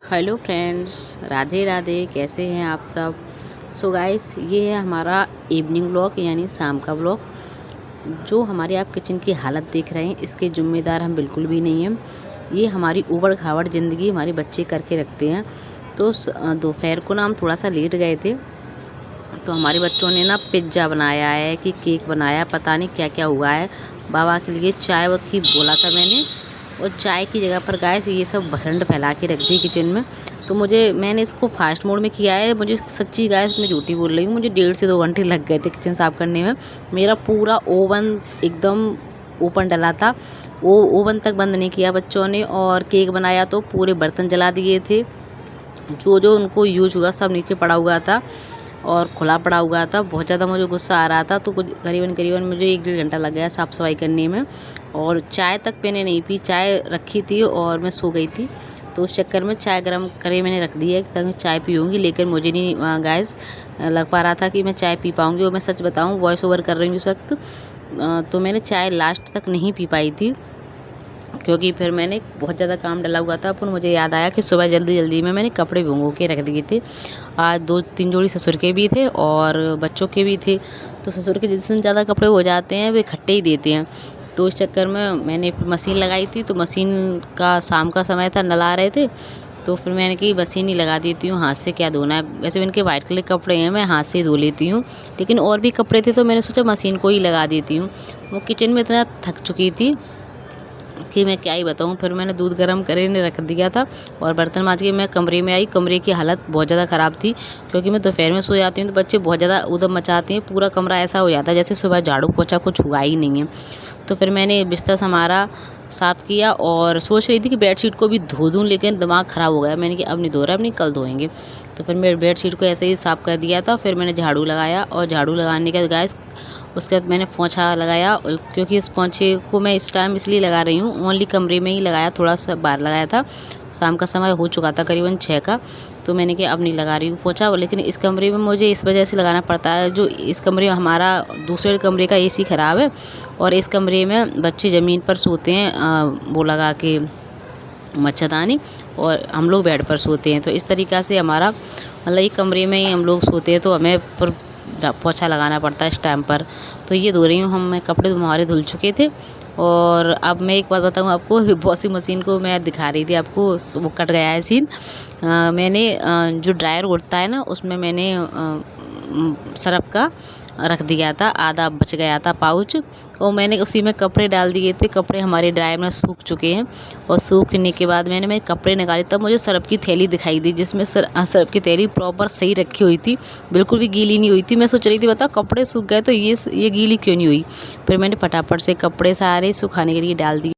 Hello friends, Radhe Radhe. कैसे हैं आप सब। सो गाइस, ये है हमारा इवनिंग व्लॉग यानी शाम का व्लॉग। जो हमारे आप किचन की हालत देख रहे हैं, इसके ज़िम्मेदार हम बिल्कुल भी नहीं हैं। ये हमारी ऊबड़ खाबड़ ज़िंदगी हमारे बच्चे करके रखते हैं। तो दोपहर को ना हम थोड़ा सा लेट गए थे, तो हमारे बच्चों ने ना पिज्ज़ा बनाया है कि केक बनाया है, पता नहीं क्या क्या हुआ है। बाबा के लिए चाय की बोला था मैंने, और चाय की जगह पर गाइस ये सब बसंत फैला के रख दी किचन में। तो मैंने इसको फास्ट मोड में किया है। मुझे सच्ची गाइस, मैं झूठी बोल रही हूँ, मुझे 1.5 से 2 घंटे लग गए थे किचन साफ़ करने में। मेरा पूरा ओवन एकदम ओपन डला था, वो ओवन तक बंद नहीं किया बच्चों ने। और केक बनाया तो पूरे बर्तन जला दिए थे, जो जो उनको यूज हुआ सब नीचे पड़ा हुआ था और खुला पड़ा हुआ था। बहुत ज़्यादा मुझे गुस्सा आ रहा था, तो कुछ करीबन मुझे 1-1.5 घंटा लग गया साफ़ सफाई करने में। और चाय तक मैंने नहीं पी, चाय रखी थी और मैं सो गई थी, तो उस चक्कर में चाय गर्म करे मैंने रख दी है ताकि चाय पीऊँगी। लेकिन मुझे नहीं गाइस लग पा रहा था कि मैं चाय पी पाऊँगी। और मैं सच बताऊँ, वॉइस ओवर कर रही हूँ इस वक्त, तो मैंने चाय लास्ट तक नहीं पी पाई थी, क्योंकि फिर मैंने बहुत ज़्यादा काम डला हुआ था। फिर मुझे याद आया कि सुबह जल्दी में मैंने कपड़े भिगो के रख दिए थे। आज 2-3 जोड़ी ससुर के भी थे और बच्चों के भी थे। तो ससुर के जितने ज़्यादा कपड़े हो जाते हैं वे इकट्ठे ही देते हैं। तो इस चक्कर में मैंने फिर मशीन लगाई थी, तो मशीन का शाम का समय था, नल आ रहे थे, तो फिर मैंने कि मशीन ही लगा देती हूँ, हाथ से क्या धोना है। वैसे इनके वाइट कलर के कपड़े हैं, मैं हाथ से ही धो लेती हूँ, लेकिन और भी कपड़े थे तो मैंने सोचा मशीन को ही लगा देती हूँ। वो किचन में इतना थक चुकी थी कि मैं क्या ही बताऊँ। फिर मैंने दूध गर्म करे ने रख दिया था और बर्तन मांज के मैं कमरे में आई। कमरे की हालत बहुत ज़्यादा ख़राब थी, क्योंकि मैं दोपहर में सो जाती हूँ तो बच्चे बहुत ज़्यादा ऊधम मचाते हैं। पूरा कमरा ऐसा हो जाता है जैसे सुबह झाड़ू पोछा कुछ हुआ ही नहीं है। तो फिर मैंने बिस्तर हमारा साफ़ किया और सोच रही थी कि बेडशीट को भी धो दूँ, लेकिन दिमाग ख़राब हो गया। मैंने कि अब नहीं धो रहा, अब नहीं, कल धोएंगे। तो फिर मैं बेडशीट को ऐसे ही साफ़ कर दिया था। फिर मैंने झाड़ू लगाया और झाड़ू लगाने के बाद गाइस उसके बाद मैंने पोंछा लगाया, क्योंकि इस पोंछे को मैं इस टाइम इसलिए लगा रही हूँ, ओनली कमरे में ही लगाया, थोड़ा सा बाहर लगाया था। शाम का समय हो चुका था करीबन 6 का, तो मैंने कि अब नहीं लगा रही हूँ पोंछा। लेकिन इस कमरे में मुझे इस वजह से लगाना पड़ता है, जो इस कमरे में हमारा दूसरे कमरे का एसी ख़राब है और इस कमरे में बच्चे ज़मीन पर सोते हैं, वो लगा के मच्छरदानी, और हम लोग बेड पर सोते हैं। तो इस तरीक़ा से हमारा मतलब एक कमरे में ही हम लोग सोते हैं, तो हमें पर पोछा लगाना पड़ता है इस टाइम पर। तो ये धो रही हूँ, मैं कपड़े हमारे धुल चुके थे। और अब मैं एक बात बताऊँ आपको, वॉशिंग मशीन को मैं दिखा रही थी आपको, वो कट गया है सीन। मैंने जो ड्रायर उड़ता है ना, उसमें मैंने सरफ का रख दिया था, आधा बच गया था पाउच, और मैंने उसी में कपड़े डाल दिए थे। कपड़े हमारे ड्रायर में सूख चुके हैं, और सूखने के बाद मैं कपड़े निकाले, तब मुझे सरफ की थैली दिखाई दी, जिसमें सरफ की थैली प्रॉपर सही रखी हुई थी, बिल्कुल भी गीली नहीं हुई थी। मैं सोच रही थी बताओ कपड़े सूख गए तो ये गीली क्यों नहीं हुई। फिर मैंने फटाफट से कपड़े सारे सुखाने के लिए डाल दिए।